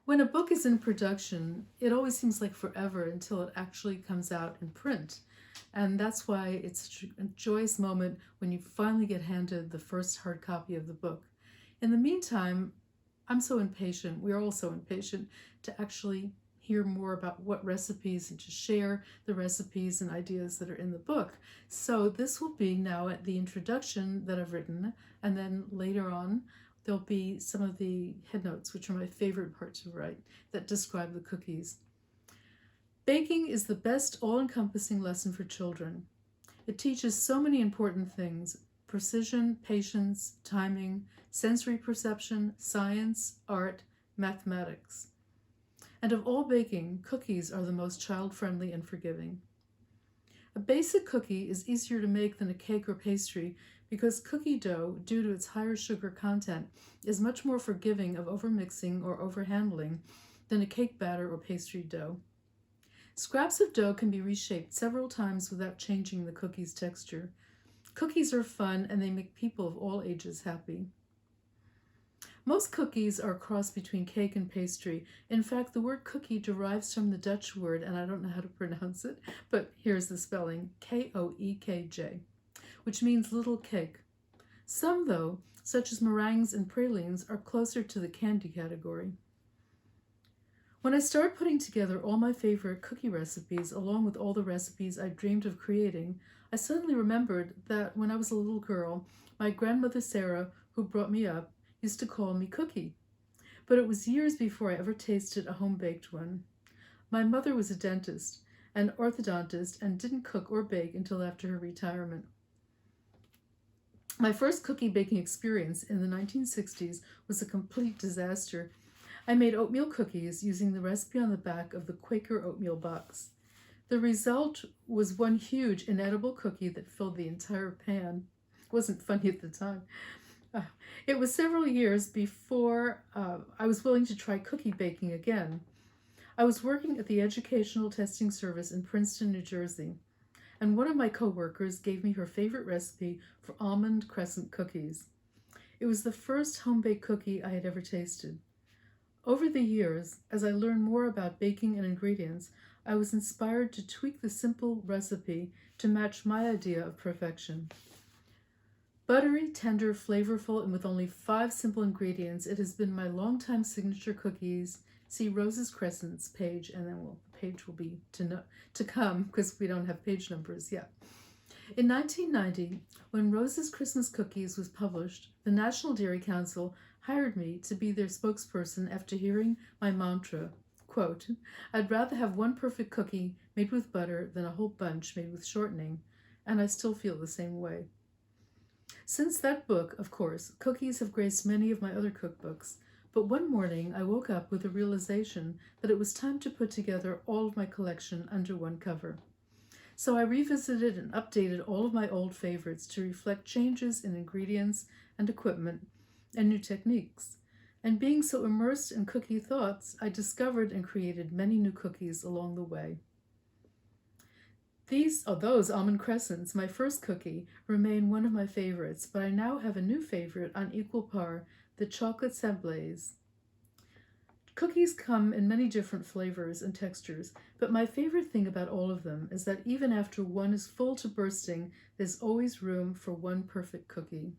When a book is in production, it always seems like forever until it actually comes out in print. And that's why it's such a joyous moment when you finally get handed the first hard copy of the book. In the meantime, I'm so impatient, we're all so impatient to actually hear more about what recipes and to share the recipes and ideas that are in the book. So this will be now at the introduction that I've written, and then later on there'll be some of the headnotes, which are my favorite part to write, that describe the cookies. Baking is the best all-encompassing lesson for children. It teaches so many important things: precision, patience, timing, sensory perception, science, art, mathematics. And of all baking, cookies are the most child-friendly and forgiving. A basic cookie is easier to make than a cake or pastry because cookie dough, due to its higher sugar content, is much more forgiving of overmixing or overhandling than a cake batter or pastry dough. Scraps of dough can be reshaped several times without changing the cookie's texture. Cookies are fun and they make people of all ages happy. Most cookies are a cross between cake and pastry. In fact, the word cookie derives from the Dutch word, and I don't know how to pronounce it, but here's the spelling, Koekj, which means little cake. Some, though, such as meringues and pralines, are closer to the candy category. When I started putting together all my favorite cookie recipes, along with all the recipes I dreamed of creating, I suddenly remembered that when I was a little girl, my grandmother Sarah, who brought me up, used to call me Cookie. But it was years before I ever tasted a home-baked one. My mother was a dentist, an orthodontist, and didn't cook or bake until after her retirement. My first cookie baking experience in the 1960s was a complete disaster. I made oatmeal cookies using the recipe on the back of the Quaker oatmeal box. The result was one huge inedible cookie that filled the entire pan. It wasn't funny at the time. It was several years before I was willing to try cookie baking again. I was working at the Educational Testing Service in Princeton, New Jersey, and one of my coworkers gave me her favorite recipe for almond crescent cookies. It was the first home-baked cookie I had ever tasted. Over the years, as I learned more about baking and ingredients, I was inspired to tweak the simple recipe to match my idea of perfection. Buttery, tender, flavorful, and with only 5 simple ingredients, it has been my longtime signature cookies. See Rose's Crescents page, and then the page will be to come because we don't have page numbers yet. In 1990, when Rose's Christmas Cookies was published, the National Dairy Council hired me to be their spokesperson after hearing my mantra, quote, "I'd rather have one perfect cookie made with butter than a whole bunch made with shortening," and I still feel the same way. Since that book, of course, cookies have graced many of my other cookbooks, but one morning I woke up with the realization that it was time to put together all of my collection under one cover. So I revisited and updated all of my old favorites to reflect changes in ingredients and equipment and new techniques. And being so immersed in cookie thoughts, I discovered and created many new cookies along the way. Those almond crescents, my first cookie, remain one of my favorites, but I now have a new favorite on equal par, the chocolate sablés. Cookies come in many different flavors and textures, but my favorite thing about all of them is that even after one is full to bursting, there's always room for one perfect cookie.